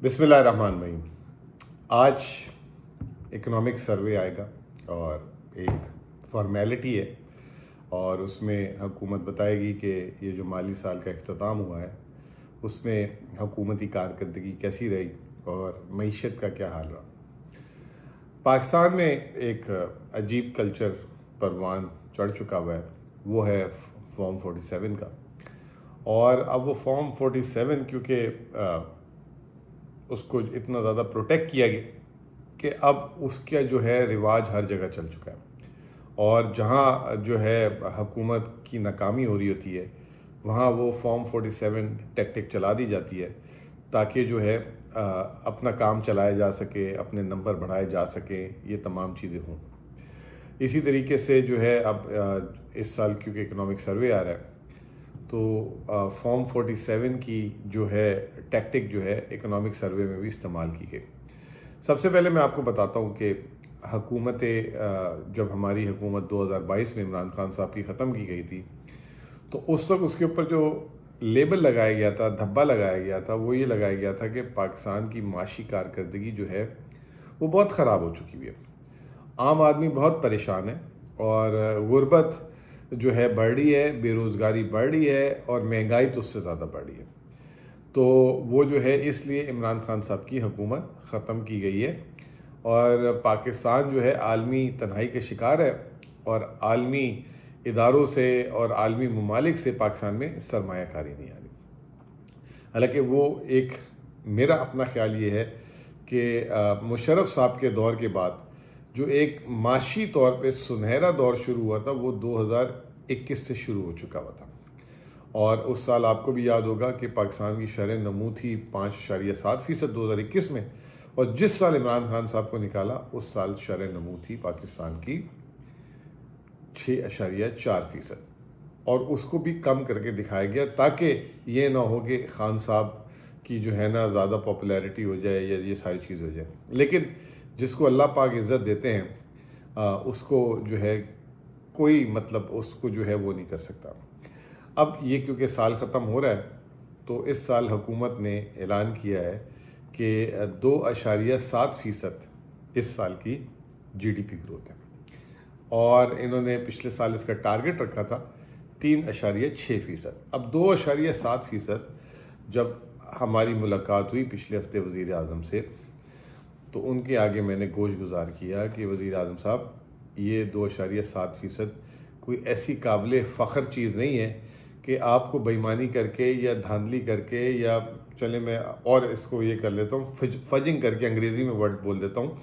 बिस्मिल्लाहिर्रहमानिर्रहीम। आज economic survey आएगा और एक फॉर्मेलिटी है और उसमें हुकूमत बताएगी कि ये जो माली साल का इख्तिताम हुआ है उसमें हुकूमती कारकर्दगी कैसी रही और मईशत का क्या हाल रहा। पाकिस्तान में एक अजीब कल्चर परवान चढ़ चुका हुआ है, वो है फॉर्म 47 का। और अब वो फॉर्म 47 क्योंकि उसको इतना ज़्यादा प्रोटेक्ट किया गया कि अब उसका जो है रिवाज हर जगह चल चुका है और जहाँ जो है हुकूमत की नाकामी हो रही होती है वहाँ वो फॉर्म 47 टैक्टिक चला दी जाती है ताकि जो है अपना काम चलाया जा सके, अपने नंबर बढ़ाए जा सकें, ये तमाम चीज़ें हों। इसी तरीके से जो है अब इस साल क्योंकि इकोनॉमिक सर्वे आ रहा है तो फॉर्म 47 की जो है टैक्टिक जो है इकोनॉमिक सर्वे में भी इस्तेमाल की गई। सबसे पहले मैं आपको बताता हूँ कि जब हमारी हुकूमत 2022 में इमरान खान साहब की ख़त्म की गई थी तो उस वक्त उसके ऊपर जो लेबल लगाया गया था, धब्बा लगाया गया था, वो ये लगाया गया था कि पाकिस्तान की माशी कारकर्दगी जो है वो बहुत ख़राब हो चुकी हुई है। आम आदमी बहुत परेशान है और गुर्बत जो है बढ़ रही है, बेरोज़गारी बढ़ रही है और महंगाई तो उससे ज़्यादा बढ़ रही है। तो वो जो है इसलिए इमरान खान साहब की हुकूमत ख़त्म की गई है और पाकिस्तान जो है आलमी तन्हाई के शिकार है और आलमी इदारों से और आलमी ममालिक से पाकिस्तान में सरमायाकारी नहीं आ रही। हालांकि वो एक मेरा अपना ख्याल ये है कि मुशर्रफ साहब के दौर के बाद जो एक माशी तौर पे सुनहरा दौर शुरू हुआ था वो 2021 से शुरू हो चुका हुआ था और उस साल आपको भी याद होगा कि पाकिस्तान की शरह नमू थी 5.7% 2021 में और जिस साल इमरान खान साहब को निकाला उस साल शरह नमू थी पाकिस्तान की 6.4% और उसको भी कम करके दिखाया गया ताकि ये ना हो कि खान साहब की जो है ना ज़्यादा पॉपुलैरिटी हो जाए या ये सारी चीज़ हो जाए। लेकिन जिसको अल्लाह पाक इज़्ज़त देते हैं उसको जो है कोई मतलब उसको जो है वो नहीं कर सकता। अब ये क्योंकि साल ख़त्म हो रहा है तो इस साल हुकूमत ने ऐलान किया है कि 2.7% इस साल की जीडीपी ग्रोथ है और इन्होंने पिछले साल इसका टारगेट रखा था 3.6%। अब 2.7% जब हमारी मुलाकात हुई पिछले हफ्ते वज़ीर आज़म से तो उनके आगे मैंने गोश गुजार किया कि वज़ीर आज़म साहब ये 2.7% कोई ऐसी काबिल फ़ख्र चीज़ नहीं है कि आपको बेईमानी करके या धांधली करके या चले मैं और इसको ये कर लेता हूँ फजिंग करके अंग्रेज़ी में वर्ड बोल देता हूँ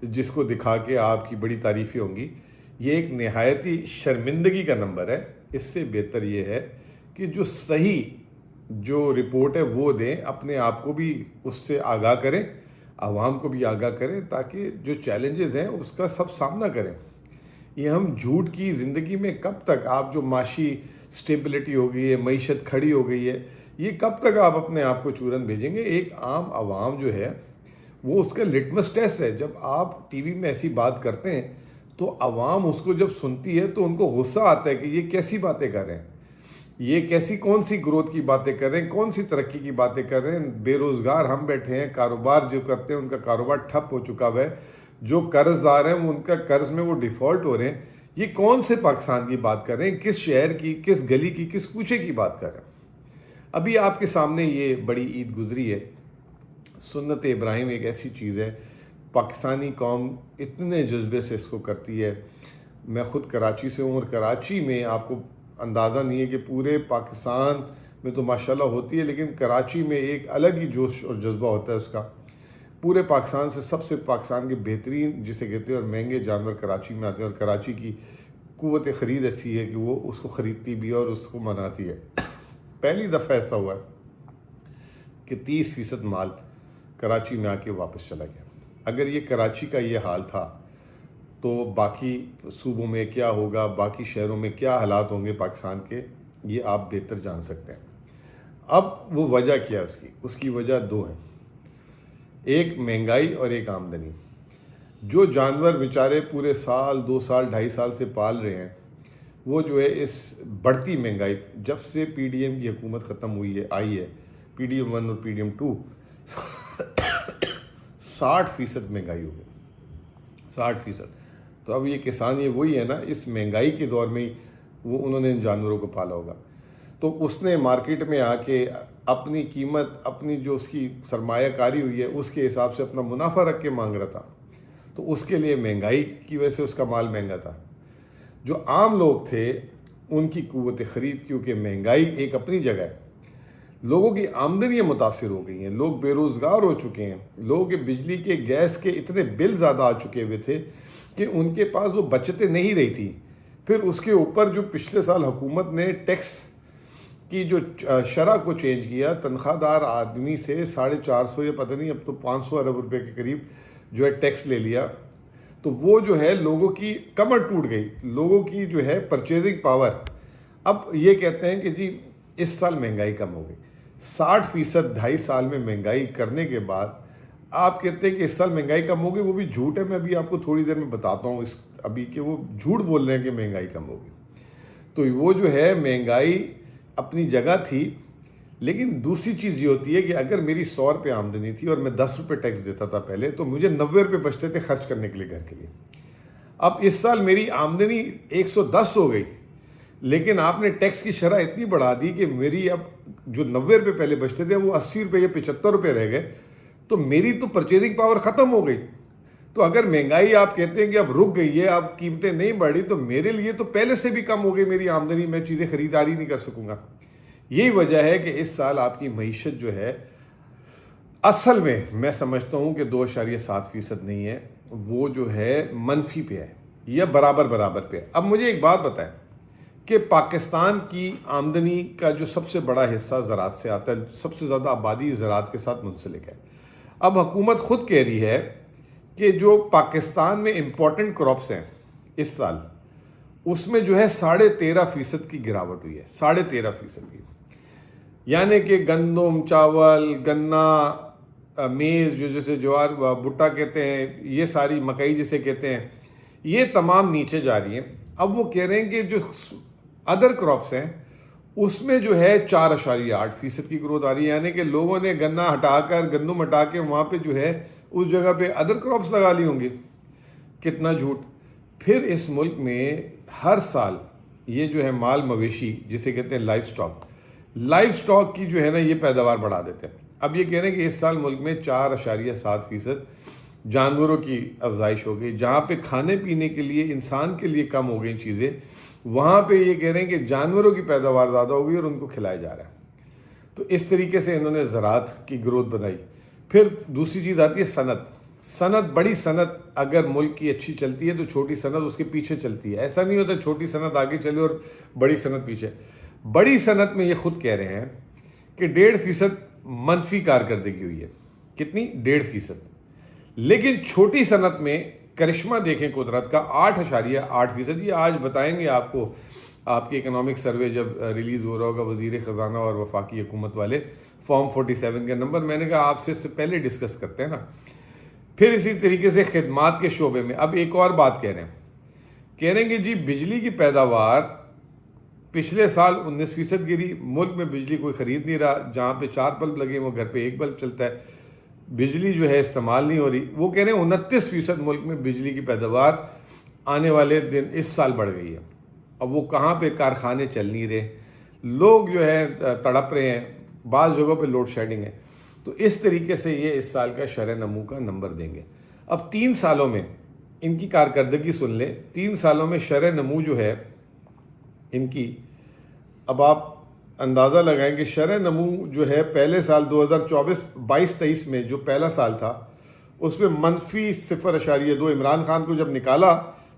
जिसको दिखा के आपकी बड़ी तारीफ़ें होंगी। ये एक नहायत ही शर्मिंदगी का नंबर है। इससे बेहतर ये है कि जो सही जो रिपोर्ट है वो दें, अपने आप को भी उससे आगाह करें, आवाम को भी आगाह करें ताकि जो चैलेंजेस हैं उसका सब सामना करें। ये हम झूठ की ज़िंदगी में कब तक, आप जो माशी स्टेबिलिटी हो गई है, मईशत खड़ी हो गई है, ये कब तक आप अपने आप को चूरन भेजेंगे। एक आम आवाम जो है वो उसका लिटमस टेस्ट है। जब आप टीवी में ऐसी बात करते हैं तो आवाम उसको जब सुनती है तो उनको गुस्सा आता है कि ये कैसी बातें कर रहे हैं, ये कैसी कौन सी ग्रोथ की बातें कर रहे हैं, कौन सी तरक्की की बातें कर रहे हैं। बेरोज़गार हम बैठे हैं, कारोबार जो करते हैं उनका कारोबार ठप हो चुका है, जो कर्जदार हैं उनका कर्ज में वो डिफ़ॉल्ट हो रहे हैं। ये कौन से पाकिस्तान की बात कर रहे हैं, किस शहर की, किस गली की, किस कूचे की बात कर रहे हैं। अभी आपके सामने ये बड़ी ईद गुजरी है। सुन्नत इब्राहिम एक ऐसी चीज़ है, पाकिस्तानी कौम इतने जज्बे से इसको करती है। मैं ख़ुद कराची से हूँ और कराची में आपको अंदाज़ा नहीं है कि पूरे पाकिस्तान में तो माशाल्लाह होती है लेकिन कराची में एक अलग ही जोश और जज्बा होता है उसका। पूरे पाकिस्तान से सबसे पाकिस्तान के बेहतरीन जिसे कहते हैं और महंगे जानवर कराची में आते हैं और कराची की क़ुव्वत ख़रीद ऐसी है कि वो उसको ख़रीदती भी है और उसको मनाती है। पहली दफ़ा ऐसा हुआ है कि 30% माल कराची में आके वापस चला गया। अगर ये कराची का ये हाल था तो बाकी सूबों में क्या होगा, बाकी शहरों में क्या हालात होंगे पाकिस्तान के, ये आप बेहतर जान सकते हैं। अब वो वजह क्या है उसकी वजह दो है, एक महंगाई और एक आमदनी। जो जानवर बेचारे पूरे साल, 2 साल, 2.5 साल से पाल रहे हैं वो जो है इस बढ़ती महंगाई, जब से पीडीएम की हुकूमत ख़त्म हुई है, आई है, पीडीएम 1 और पीडीएम 2 60% महंगाई हो गई, 60%। तो अब ये किसान, ये वही है ना, इस महंगाई के दौर में ही वो उन्होंने इन जानवरों को पाला होगा, तो उसने मार्केट में आके अपनी कीमत, अपनी जो उसकी सरमायाकारी हुई है उसके हिसाब से अपना मुनाफा रख के मांग रहा था, तो उसके लिए महंगाई की वजह से उसका माल महंगा था। जो आम लोग थे उनकी कुव्वत ख़रीद, क्योंकि महंगाई एक अपनी जगह है, लोगों की आमदनियाँ मुतासिर हो गई हैं, लोग बेरोज़गार हो चुके हैं, लोगों के बिजली के गैस के इतने बिल ज़्यादा आ चुके हुए थे कि उनके पास वो बचतें नहीं रही थी। फिर उसके ऊपर जो पिछले साल हुकूमत ने टैक्स की जो शरह को चेंज किया, तनख्वाहदार आदमी से 450 या पता नहीं अब तो 500 अरब रुपए के करीब जो है टैक्स ले लिया, तो वो जो है लोगों की कमर टूट गई, लोगों की जो है परचेजिंग पावर। अब ये कहते हैं कि जी इस साल महंगाई कम हो गई, 60% 2.5 साल में महंगाई करने के बाद आप कहते हैं कि इस साल महंगाई कम होगी, वो भी झूठ है। मैं अभी आपको थोड़ी देर में बताता हूँ इस अभी कि वो झूठ बोल रहे हैं कि महंगाई कम होगी। तो वो जो है महंगाई अपनी जगह थी, लेकिन दूसरी चीज़ ये होती है कि अगर मेरी 100 रुपये आमदनी थी और मैं 10 रुपये टैक्स देता था पहले, तो मुझे 90 रुपये बचते थे खर्च करने के लिए घर के लिए। अब इस साल मेरी आमदनी 110 हो गई, लेकिन आपने टैक्स की शरह इतनी बढ़ा दी कि मेरी अब जो 90 रुपये पहले बचते थे वो 80 रुपये या 75 रुपये रह गए, तो मेरी तो परचेजिंग पावर ख़त्म हो गई। तो अगर महंगाई आप कहते हैं कि अब रुक गई है, अब कीमतें नहीं बढ़ी, तो मेरे लिए तो पहले से भी कम हो गई मेरी आमदनी, मैं चीज़ें खरीदारी नहीं कर सकूँगा। यही वजह है कि इस साल आपकी मईशत जो है असल में मैं समझता हूँ कि 2.7% नहीं है, वो जो है मनफी पे है या बराबर बराबर पे है। अब मुझे एक बात बताएं कि पाकिस्तान की आमदनी का जो सबसे बड़ा हिस्सा ज़राअत से आता है, सबसे ज़्यादा आबादी ज़राअत के साथ मुंसलिक है। अब हुकूमत ख़ुद कह रही है कि जो पाकिस्तान में इम्पॉर्टेंट क्रॉप्स हैं इस साल, उसमें जो है 13.5% की गिरावट हुई है, 13.5% की। यानी कि गंदम, चावल, गन्ना, मेज़, जो जैसे ज्वार भुट्टा कहते हैं, ये सारी मकई जिसे कहते हैं, ये तमाम नीचे जा रही हैं। अब वो कह रहे हैं कि जो अदर क्रॉप्स हैं उसमें जो है 4.8% की ग्रोथ आ रही है। यानी कि लोगों ने गन्ना हटाकर, गंदम हटा के वहाँ पे जो है उस जगह पे अदर क्रॉप्स लगा ली होंगी। कितना झूठ। फिर इस मुल्क में हर साल ये जो है माल मवेशी जिसे कहते हैं लाइफ स्टॉक की जो है ना ये पैदावार बढ़ा देते हैं। अब ये कह रहे हैं कि इस साल मुल्क में 4.7% जानवरों की अफजाइश हो गई। जहाँ पे खाने पीने के लिए इंसान के लिए कम हो गई चीज़ें, वहाँ पे ये कह रहे हैं कि जानवरों की पैदावार ज़्यादा हो गई और उनको खिलाया जा रहा है। तो इस तरीके से इन्होंने ज़राअत की ग्रोथ बनाई। फिर दूसरी चीज़ आती है सनत। बड़ी सनत अगर मुल्क की अच्छी चलती है तो छोटी सनत उसके पीछे चलती है। ऐसा नहीं होता छोटी सनत आगे चले और बड़ी सनत पीछे। बड़ी सनत में ये खुद कह रहे हैं कि 1.5% मनफी कारकर्दगी हुई है। कितनी? 1.5%। लेकिन छोटी सनत में करिश्मा देखें कुदरत का, 8.8%। ये आज बताएंगे आपको, आपकी इकोनॉमिक सर्वे जब रिलीज़ हो रहा होगा, वज़ीर ख़जाना और वफाकी हुकूमत वाले फॉर्म 47 के नंबर, मैंने कहा आपसे इससे पहले डिस्कस करते हैं ना। फिर इसी तरीके से खिदमात के शोबे में अब एक और बात कह रहे हैं कि जी बिजली की पैदावार पिछले साल 19% गिरी। मुल्क में बिजली कोई ख़रीद नहीं रहा, जहाँ पे 4 बल्ब लगे वो घर पे 1 बल्ब चलता है, बिजली जो है इस्तेमाल नहीं हो रही। वो कह रहे हैं 29% मुल्क में बिजली की पैदावार आने वाले दिन इस साल बढ़ गई है। अब वो कहाँ पे कारखाने चल नहीं रहे, लोग जो है तड़प रहे हैं, बाज़ जगहों पे लोड शेडिंग है। तो इस तरीके से ये इस साल का शरह नमू का नंबर देंगे। अब 3 सालों में इनकी कारकर्दगी सुन लें। 3 सालों में शरह नमू जो है इनकी, अब आप अंदाज़ा लगाएं कि शरह नमू जो है पहले साल 2024-22-23 में जो पहला साल था उसमें मनफी 0.2। इमरान खान को जब निकाला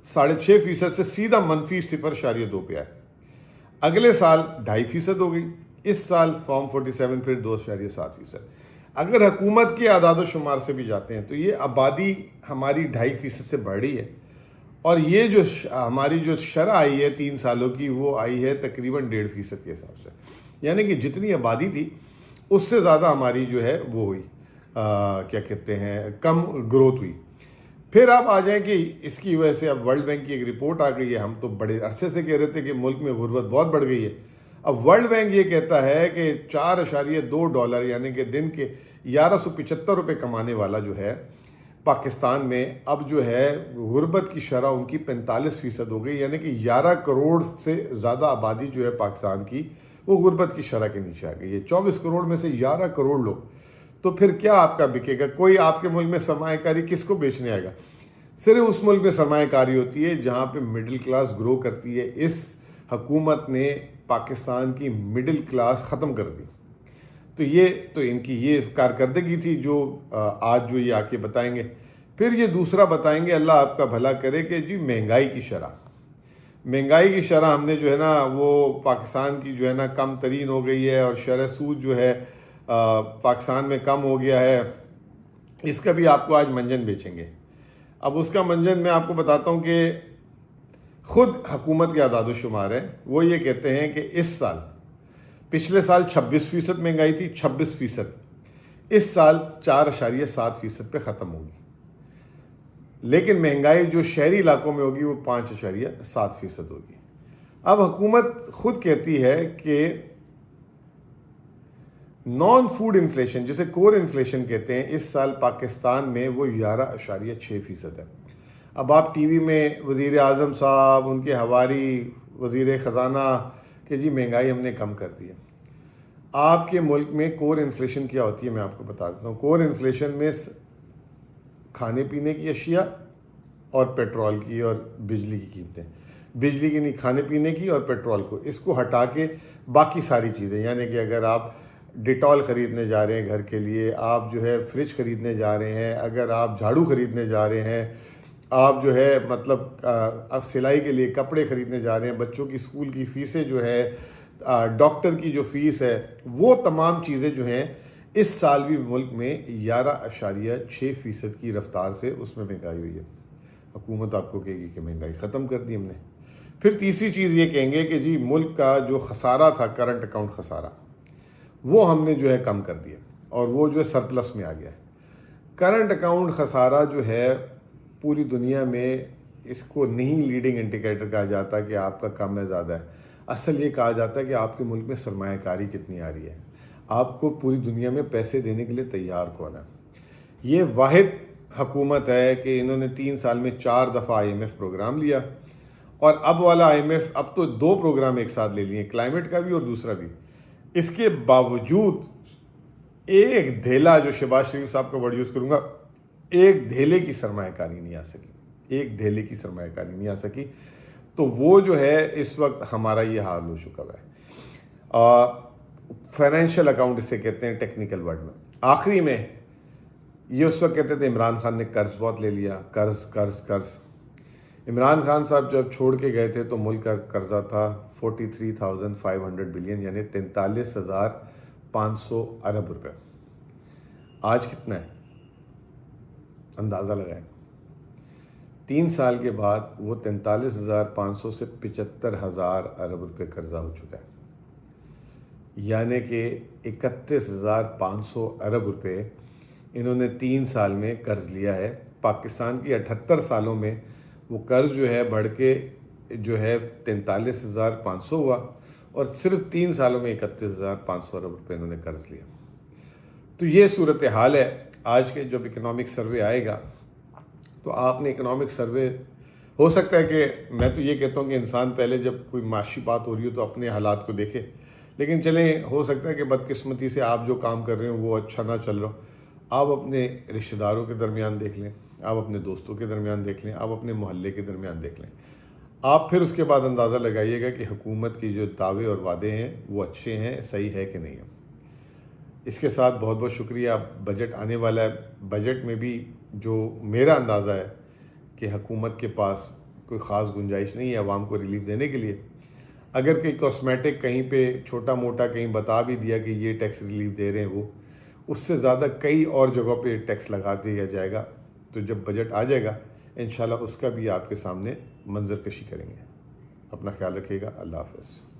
6.5% से सीधा मनफी 0.2 पे आए। अगले साल 2.5% हो गई। इस साल फॉर्म 47 फिर 2.7%। अगर हुकूमत के आदाद शुमार से भी जाते हैं तो ये आबादी हमारी 2.5% से बढ़ रही है, और ये जो हमारी जो शरह आई है 3 सालों की, वो आई है तकरीबन 1.5% के हिसाब से। यानी कि जितनी आबादी थी उससे ज़्यादा हमारी जो है वो हुई, क्या कहते हैं, कम ग्रोथ हुई। फिर आप आ जाएं कि इसकी वजह से अब वर्ल्ड बैंक की एक रिपोर्ट आ गई है। हम तो बड़े अरसे से कह रहे थे कि मुल्क में गुर्बत बहुत बढ़ गई है। अब वर्ल्ड बैंक ये कहता है कि $4.2 यानी कि दिन के 1175 रुपये कमाने वाला जो है पाकिस्तान में, अब जो है गुर्बत की शरह उनकी 45% हो गई, यानी कि 11 करोड़ से ज़्यादा आबादी जो है पाकिस्तान की वो गुर्बत की शरह के नीचे आ गई है। 24 करोड़ में से 11 करोड़ लोग, तो फिर क्या आपका बिकेगा? कोई आपके मुल्क में सरमायाकारी किसको बेचने आएगा? सिर्फ उस मुल्क में सरमायाकारी होती है जहाँ पे मिडिल क्लास ग्रो करती है। इस हुकूमत ने पाकिस्तान की मिडिल क्लास ख़त्म कर दी। तो ये तो इनकी ये कारकर्दगी थी जो आज जो ये आके बताएंगे। फिर ये दूसरा बताएंगे, अल्लाह आपका भला करे, कि जी महंगाई की की शरह हमने जो है ना वो पाकिस्तान की जो है ना कम तरीन हो गई है, और शरह सूद जो है पाकिस्तान में कम हो गया है। इसका भी आपको आज मंजन बेचेंगे। अब उसका मंजन मैं आपको बताता हूँ कि खुद हुकूमत के आदाद-ओ-शुमार है, वो ये कहते हैं कि इस साल, पिछले साल 26% महंगाई थी, 26%। इस साल 4.7% पे ख़त्म होगी, लेकिन महंगाई जो शहरी इलाकों में होगी वो 5.7% होगी। अब हुकूमत खुद कहती है कि नॉन फूड इन्फ्लेशन, जिसे कोर इन्फ्लेशन कहते हैं, इस साल पाकिस्तान में वो 11.6% है। अब आप टीवी में वज़ीर आज़म साहब, उनके हवारी वज़ीर ख़जाना कि जी महंगाई हमने कम कर दी है। आपके मुल्क में कोर इन्फ्लेशन क्या होती है मैं आपको बता देता हूँ। कोर इन्फ्लेशन में खाने पीने की अशिया और पेट्रोल की और बिजली की कीमतें, बिजली की नहीं, खाने पीने की और पेट्रोल को, इसको हटा के बाकी सारी चीज़ें, यानी कि अगर आप डिटॉल ख़रीदने जा रहे हैं घर के लिए, आप जो है फ्रिज ख़रीदने जा रहे हैं, अगर आप झाड़ू ख़रीदने जा रहे हैं, आप जो है मतलब सिलाई के लिए कपड़े ख़रीदने जा रहे हैं, बच्चों की स्कूल की फ़ीसें जो है, डॉक्टर की जो फ़ीस है, वो तमाम चीज़ें जो हैं इस साल भी मुल्क में 11.6% की रफ्तार से उसमें महंगाई हुई है। हुकूमत आपको कहेगी कि महंगाई ख़त्म कर दी हमने। फिर तीसरी चीज़ ये कहेंगे कि जी मुल्क का जो खसारा था, करंट अकाउंट खसारा, वो हमने जो है कम कर दिया और वो जो है सरप्लस में आ गया है। करंट अकाउंट खसारा जो है पूरी दुनिया में इसको नहीं लीडिंग इंडिकेटर कहा जाता कि आपका कम है ज़्यादा है। असल ये कहा जाता है कि आपके मुल्क में सरमायाकारी कितनी आ रही है, आपको पूरी दुनिया में पैसे देने के लिए तैयार कौन है। ये वाहिद हुकूमत है कि इन्होंने 3 साल में 4 दफ़ा IMF प्रोग्राम लिया, और अब वाला IMF, अब तो 2 प्रोग्राम एक साथ ले लिए, क्लाइमेट का भी और दूसरा भी। इसके बावजूद एक धेला, जो शहबाज शरीफ साहब का वर्ड यूज़ करूँगा, एक धेले की सरमायाकारी नहीं आ सकी, एक धेले की सरमायाकारी नहीं आ सकी। तो वो जो है इस वक्त हमारा ये हाल हो चुका है। फाइनेंशियल अकाउंट इसे कहते हैं टेक्निकल वर्ड में। आखिरी में ये उस वक्त कहते थे इमरान खान ने कर्ज बहुत ले लिया, कर्ज कर्ज कर्ज। इमरान खान साहब जब छोड़ के गए थे तो मुल्क का कर्जा था 43,500 बिलियन, यानी 43,500 अरब रुपए। आज कितना है अंदाज़ा लगाएं। 3 साल के बाद वो 43,500 से 75,000 अरब रुपए कर्जा हो चुका है, यानी कि 31,500 अरब रुपए इन्होंने 3 साल में कर्ज लिया है। पाकिस्तान की 78 सालों में वो कर्ज जो है बढ़ के जो है 43,500 हुआ, और सिर्फ 3 सालों में 31,500 अरब रुपए इन्होंने कर्ज लिया। तो ये सूरत हाल है। आज के जब इकनॉमिक सर्वे आएगा तो आपने इकनॉमिक सर्वे, हो सकता है कि मैं तो ये कहता हूँ कि इंसान पहले जब कोई माशी बात हो रही हो तो अपने हालात को देखे, लेकिन चलें, हो सकता है कि बदकिस्मती से आप जो काम कर रहे हो वो अच्छा ना चल रहा हो। आप अपने रिश्तेदारों के दरमियान देख लें, आप अपने दोस्तों के दरमियान देख लें, आप अपने मोहल्ले के दरमियान देख लें। आप फिर उसके बाद अंदाज़ा लगाइएगा कि हुकूमत की जो दावे और वादे हैं वो अच्छे हैं, सही है कि नहीं है। इसके साथ बहुत बहुत शुक्रिया। बजट आने वाला है, बजट में भी जो मेरा अंदाज़ा है कि हुकूमत के पास कोई ख़ास गुंजाइश नहीं है आवाम को रिलीफ देने के लिए। अगर कोई कॉस्मेटिक कहीं पे छोटा मोटा कहीं बता भी दिया कि ये टैक्स रिलीफ दे रहे हैं, वो उससे ज़्यादा कई और जगहों पे टैक्स लगा दिया जाएगा। तो जब बजट आ जाएगा इंशाल्लाह उसका भी आपके सामने मंजर कशी करेंगे। अपना ख्याल रखिएगा। अल्लाह हाफ़िज़।